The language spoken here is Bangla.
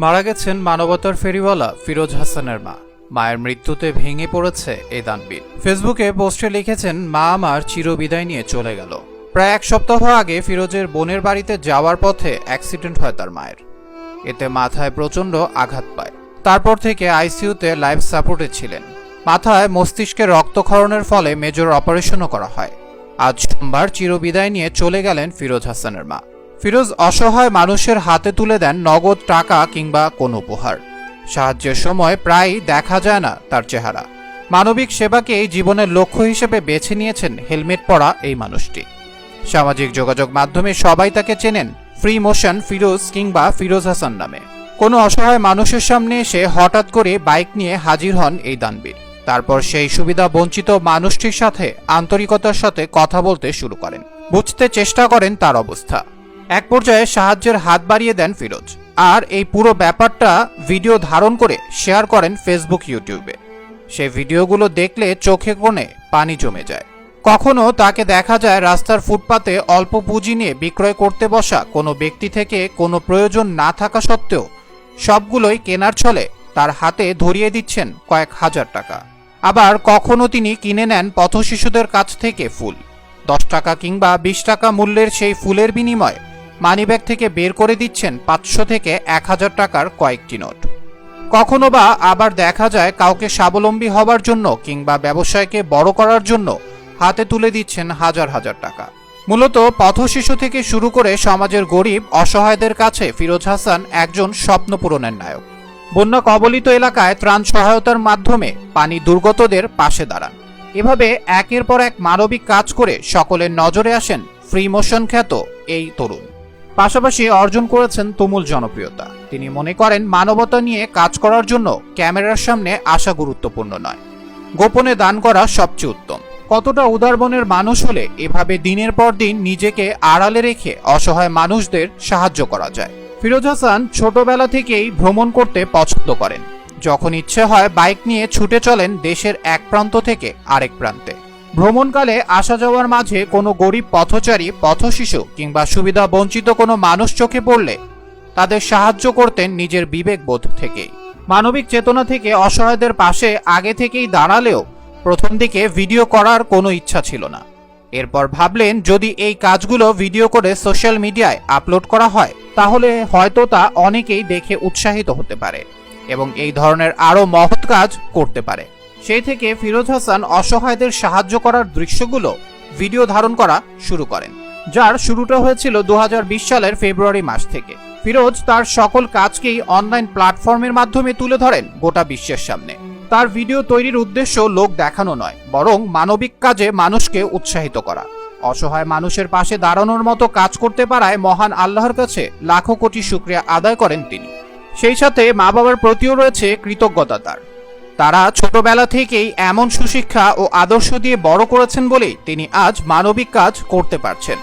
মারা গেছেন মানবতার ফেরিওয়ালা ফিরোজ হাসানের মা। মায়ের মৃত্যুতে ভেঙে পড়েছে এই দানবীর। ফেসবুকে পোস্টে লিখেছেন, মা আমার চিরবিদায় নিয়ে চলে গেল। প্রায় এক সপ্তাহ আগে ফিরোজের বোনের বাড়িতে যাওয়ার পথে অ্যাক্সিডেন্ট হয় তার মায়ের। এতে মাথায় প্রচণ্ড আঘাত পায়। তারপর থেকে আইসিইউতে লাইফ সাপোর্টে ছিলেন। মাথায় মস্তিষ্কে রক্তক্ষরণের ফলে মেজর অপারেশনও করা হয়। আজ সোমবার চিরবিদায় নিয়ে চলে গেলেন ফিরোজ হাসানের মা। ফিরোজ অসহায় মানুষের হাতে তুলে দেন নগদ টাকা কিংবা কোনো উপহার। সাহায্যের সময় প্রায়ই দেখা যায় না তার চেহারা। মানবিক সেবাকেই জীবনের লক্ষ্য হিসেবে বেছে নিয়েছেন হেলমেট পরা এই মানুষটি। সামাজিক যোগাযোগ মাধ্যমে সবাই তাকে চেনেন ফ্রি মোশন ফিরোজ কিংবা ফিরোজ হাসান নামে। কোনো অসহায় মানুষের সামনে এসে হঠাৎ করে বাইক নিয়ে হাজির হন এই দানবীর। তারপর সেই সুবিধা বঞ্চিত মানুষটির সাথে আন্তরিকতার সাথে কথা বলতে শুরু করেন, বুঝতে চেষ্টা করেন তার অবস্থা। এক পর্যায়ে সাহায্যের হাত বাড়িয়ে দেন ফিরোজ, আর এই পুরো ব্যাপারটা ভিডিও ধারণ করে শেয়ার করেন ফেসবুক, ইউটিউবে। সেই ভিডিওগুলো দেখলে চোখে কোণে পানি জমে যায়। কখনো তাকে দেখা যায় রাস্তার ফুটপাতে অল্প পুঁজি নিয়ে বিক্রয় করতে বসা কোনো ব্যক্তি থেকে কোনো প্রয়োজন না থাকা সত্ত্বেও সবগুলোই কেনার ছলে তার হাতে ধরিয়ে দিচ্ছেন কয়েক হাজার টাকা। আবার কখনো তিনি কিনে নেন পথশিশুদের কাছ থেকে ফুল। 10 টাকা কিংবা 20 টাকা মূল্যের সেই ফুলের বিনিময়ে মানিব্যাগ থেকে বের করে দিচ্ছেন 500 থেকে 1000 টাকার কয়েকটি নোট। কখনো বা আবার দেখা যায় কাউকে স্বাবলম্বী হবার জন্য কিংবা ব্যবসায়কে বড় করার জন্য হাতে তুলে দিচ্ছেন হাজার হাজার টাকা। মূলত পথশিশু থেকে শুরু করে সমাজের গরিব অসহায়দের কাছে ফিরোজ হাসান একজন স্বপ্ন পূরণের নায়ক। বন্যা কবলিত এলাকায় ত্রাণ সহায়তার মাধ্যমে পানি দুর্গতদের পাশে দাঁড়ান। এভাবে একের পর এক মানবিক কাজ করে সকলের নজরে আসেন ফ্রি মোশন খ্যাত এই তরুণ। পাশাপাশি অর্জন করেছেন তুমুল জনপ্রিয়তা। তিনি মনে করেন মানবতা নিয়ে কাজ করার জন্য ক্যামেরার সামনে আসা গুরুত্বপূর্ণ নয়, গোপনে দান করা সবচেয়ে উত্তম। কতটা উদারমনের মানুষ হলে এভাবে দিনের পর দিন নিজেকে আড়ালে রেখে অসহায় মানুষদের সাহায্য করা যায়। ফিরোজ হাসান ছোটবেলা থেকেই ভ্রমণ করতে পছন্দ করেন। যখন ইচ্ছে হয় বাইক নিয়ে ছুটে চলেন দেশের এক প্রান্ত থেকে আরেক প্রান্তে। ভ্রমণকালে আসা যাওয়ার মাঝে কোনো গরিব পথচারী, পথশিশু কিংবা সুবিধা বঞ্চিত কোনো মানুষ চোখে পড়লে তাদের সাহায্য করতেন নিজের বিবেকবোধ থেকেই। মানবিক চেতনা থেকে অসহায়দের পাশে আগে থেকেই দাঁড়ালেও প্রথম দিকে ভিডিও করার কোনো ইচ্ছা ছিল না। এরপর ভাবলেন, যদি এই কাজগুলো ভিডিও করে সোশ্যাল মিডিয়ায় আপলোড করা হয় তাহলে হয়তো তা অনেকেই দেখে উৎসাহিত হতে পারে এবং এই ধরনের আরও মহৎ কাজ করতে পারে। সেই থেকে ফিরোজ হাসান অসহায়দের সাহায্য করার দৃশ্যগুলো ভিডিও ধারণ করা শুরু করেন, যার শুরুটা হয়েছিল 2020 সালের ফেব্রুয়ারি মাস থেকে। ফিরোজ তার সকল কাজকেই অনলাইন প্ল্যাটফর্মের মাধ্যমে তুলে ধরেন গোটা বিশ্বের সামনে। তার ভিডিও তৈরির উদ্দেশ্য লোক দেখানো নয়, বরং মানবিক কাজে মানুষকে উৎসাহিত করা। অসহায় মানুষের পাশে দাঁড়ানোর মতো কাজ করতে পারায় মহান আল্লাহর কাছে লাখো কোটি শুকরিয়া আদায় করেন তিনি। সেই সাথে মা বাবার প্রতিও রয়েছে কৃতজ্ঞতা তার। তারা ছোটবেলা থেকেই এমন সুশিক্ষা ও আদর্শ দিয়ে বড় করেছেন বলেই তিনি আজ মানবিক কাজ করতে পারছেন।